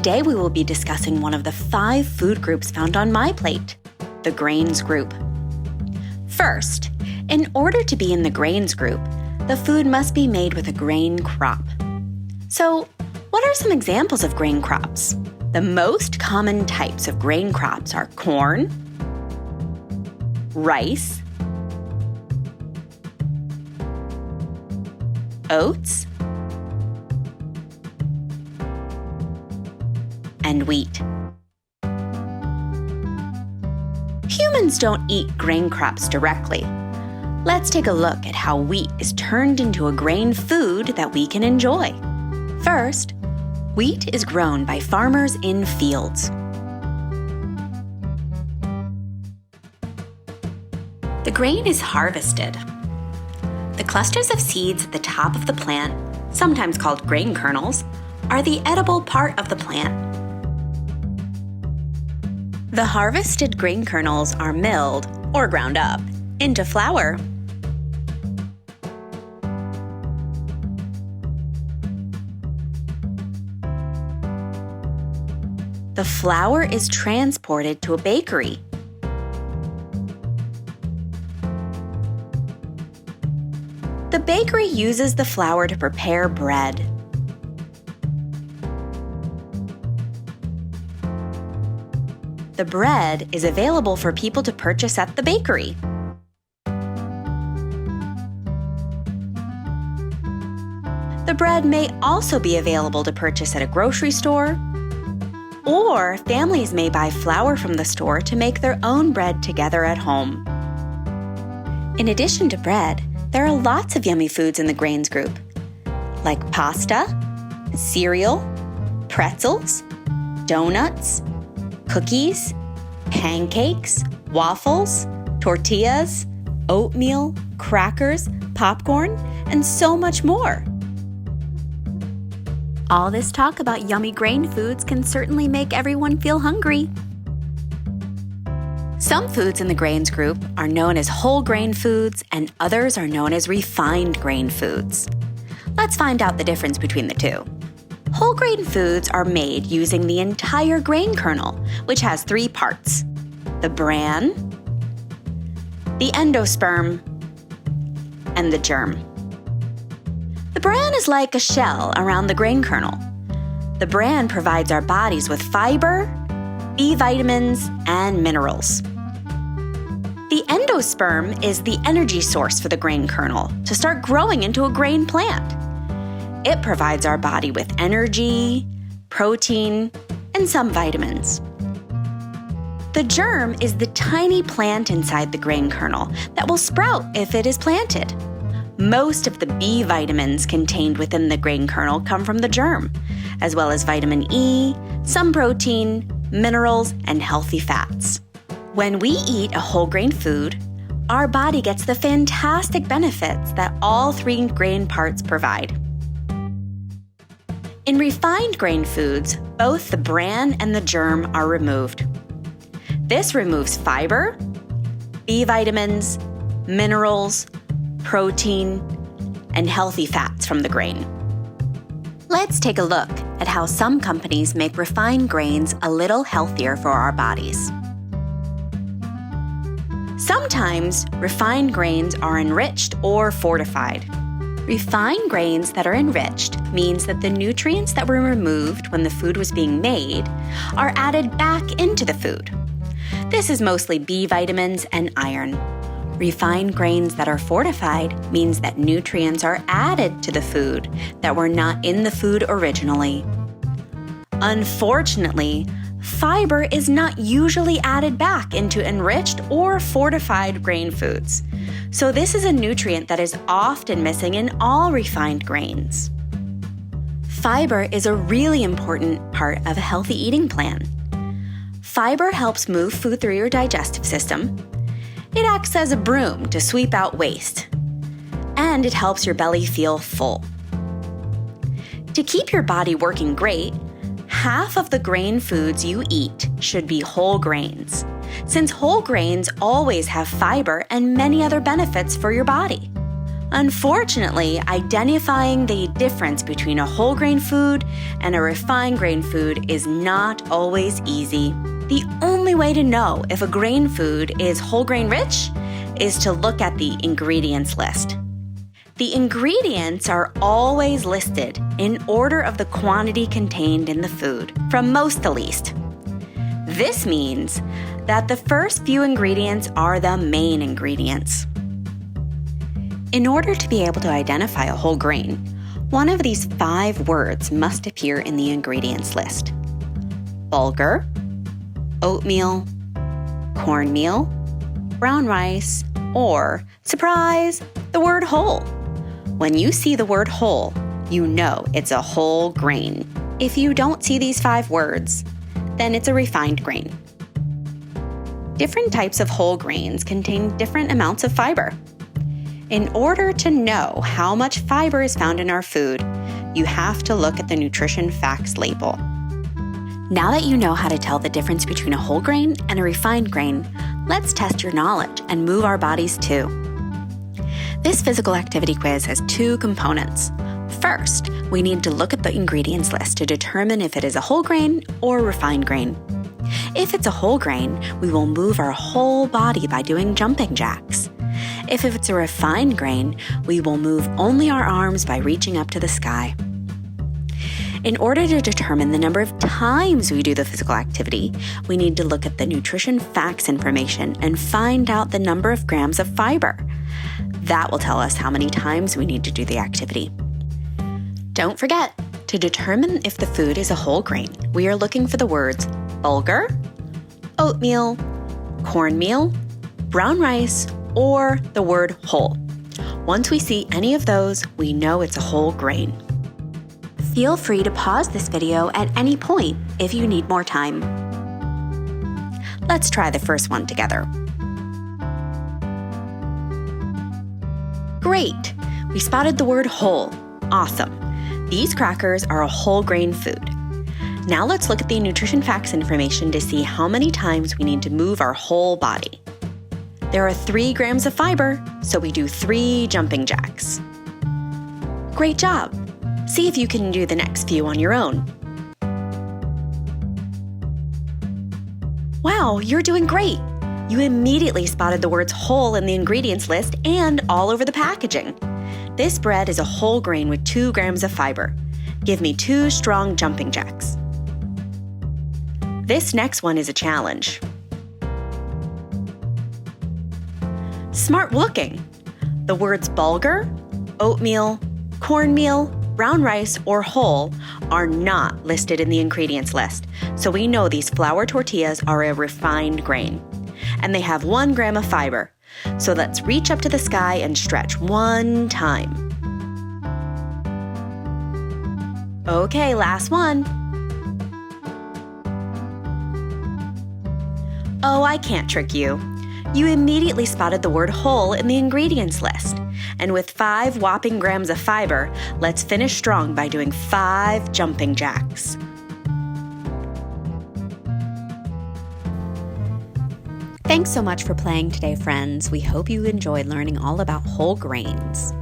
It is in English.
Today we will be discussing one of the 5 food groups found on my plate, the grains group. First, in order to be in the grains group, the food must be made with a grain crop. So, what are some examples of grain crops? The most common types of grain crops are corn, rice, oats, and wheat. Humans don't eat grain crops directly. Let's take a look at how wheat is turned into a grain food that we can enjoy. First, wheat is grown by farmers in fields. The grain is harvested. The clusters of seeds at the top of the plant, sometimes called grain kernels, are the edible part of the plant. The harvested grain kernels are milled, or ground up, into flour. The flour is transported to a bakery. The bakery uses the flour to prepare bread. The bread is available for people to purchase at the bakery. The bread may also be available to purchase at a grocery store, or families may buy flour from the store to make their own bread together at home. In addition to bread, there are lots of yummy foods in the grains group, like pasta, cereal, pretzels, donuts, cookies, pancakes, waffles, tortillas, oatmeal, crackers, popcorn, and so much more. All this talk about yummy grain foods can certainly make everyone feel hungry. Some foods in the grains group are known as whole grain foods and others are known as refined grain foods. Let's find out the difference between the two. Whole grain foods are made using the entire grain kernel, which has 3 parts: the bran, the endosperm, and the germ. The bran is like a shell around the grain kernel. The bran provides our bodies with fiber, B vitamins, and minerals. The endosperm is the energy source for the grain kernel to start growing into a grain plant. It provides our body with energy, protein, and some vitamins. The germ is the tiny plant inside the grain kernel that will sprout if it is planted. Most of the B vitamins contained within the grain kernel come from the germ, as well as vitamin E, some protein, minerals, and healthy fats. When we eat a whole grain food, our body gets the fantastic benefits that all 3 grain parts provide. In refined grain foods, both the bran and the germ are removed. This removes fiber, B vitamins, minerals, protein, and healthy fats from the grain. Let's take a look at how some companies make refined grains a little healthier for our bodies. Sometimes refined grains are enriched or fortified. Refined grains that are enriched means that the nutrients that were removed when the food was being made are added back into the food. This is mostly B vitamins and iron. Refined grains that are fortified means that nutrients are added to the food that were not in the food originally. Unfortunately, fiber is not usually added back into enriched or fortified grain foods. So this is a nutrient that is often missing in all refined grains. Fiber is a really important part of a healthy eating plan. Fiber helps move food through your digestive system. It acts as a broom to sweep out waste. And it helps your belly feel full. To keep your body working great, half of the grain foods you eat should be whole grains, since whole grains always have fiber and many other benefits for your body. Unfortunately, identifying the difference between a whole grain food and a refined grain food is not always easy. The only way to know if a grain food is whole grain rich is to look at the ingredients list. The ingredients are always listed in order of the quantity contained in the food, from most to least. This means that the first few ingredients are the main ingredients. In order to be able to identify a whole grain, one of these 5 words must appear in the ingredients list: bulgur, oatmeal, cornmeal, brown rice, or, surprise, the word whole. When you see the word whole, you know it's a whole grain. If you don't see these 5 words, then it's a refined grain. Different types of whole grains contain different amounts of fiber. In order to know how much fiber is found in our food, you have to look at the nutrition facts label. Now that you know how to tell the difference between a whole grain and a refined grain, let's test your knowledge and move our bodies too. This physical activity quiz has 2 components. First, we need to look at the ingredients list to determine if it is a whole grain or refined grain. If it's a whole grain, we will move our whole body by doing jumping jacks. If it's a refined grain, we will move only our arms by reaching up to the sky. In order to determine the number of times we do the physical activity, we need to look at the nutrition facts information and find out the number of grams of fiber. That will tell us how many times we need to do the activity. Don't forget, to determine if the food is a whole grain, we are looking for the words bulgur, oatmeal, cornmeal, brown rice, or the word whole. Once we see any of those, we know it's a whole grain. Feel free to pause this video at any point if you need more time. Let's try the first one together. Great! We spotted the word whole. Awesome! These crackers are a whole grain food. Now let's look at the nutrition facts information to see how many times we need to move our whole body. There are 3 grams of fiber, so we do 3 jumping jacks. Great job! See if you can do the next few on your own. Wow, you're doing great! You immediately spotted the words whole in the ingredients list and all over the packaging. This bread is a whole grain with 2 grams of fiber. Give me 2 strong jumping jacks. This next one is a challenge. Smart looking! The words bulgur, oatmeal, cornmeal, brown rice, or whole are not listed in the ingredients list, so we know these flour tortillas are a refined grain. And they have 1 gram of fiber, so let's reach up to the sky and stretch 1 time. Okay, last one. Oh, I can't trick you. You immediately spotted the word whole in the ingredients list. And with 5 whopping grams of fiber, let's finish strong by doing 5 jumping jacks. Thanks so much for playing today, friends. We hope you enjoyed learning all about whole grains.